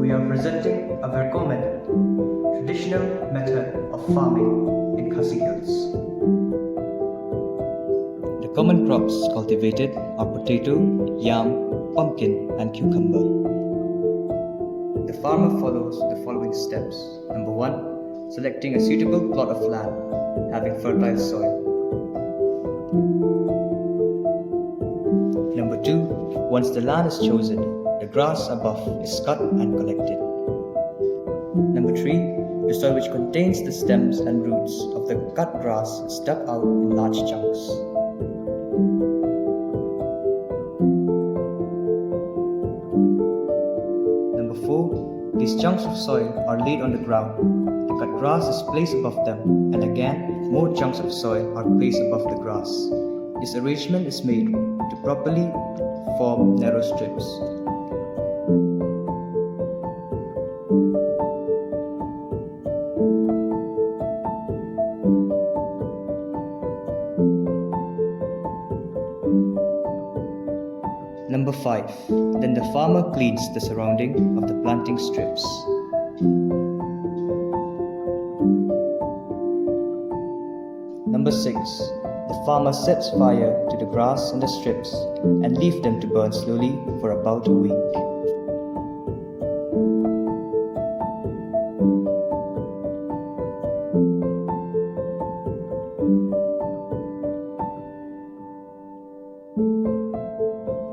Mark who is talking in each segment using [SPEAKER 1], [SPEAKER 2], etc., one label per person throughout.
[SPEAKER 1] we are presenting a verco method, traditional method of farming in Khasi Hills. The common crops cultivated are potato, yam, pumpkin and cucumber. The farmer follows the following steps. Number 1. Selecting a suitable plot of land having fertile soil. Number 2. Once the land is chosen, the grass above is cut and collected. Number 3. The soil which contains the stems and roots of the cut grass is dug out in large chunks. Number 4. These chunks of soil are laid on the ground. The cut grass is placed above them, and again more chunks of soil are placed above the grass. This arrangement is made to properly form narrow strips. Number 5. Then the farmer cleans the surrounding of the planting strips. Number 6. The farmer sets fire to the grass and the strips and leaves them to burn slowly for about a week.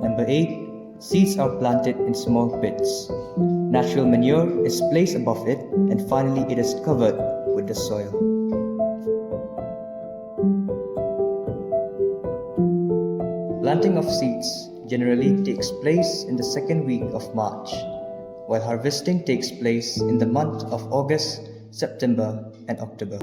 [SPEAKER 1] Number 8. Seeds are planted in small pits. Natural manure is placed above it, and finally it is covered with the soil. Planting of seeds generally takes place in the second week of March, while harvesting takes place in the month of August, September, and October.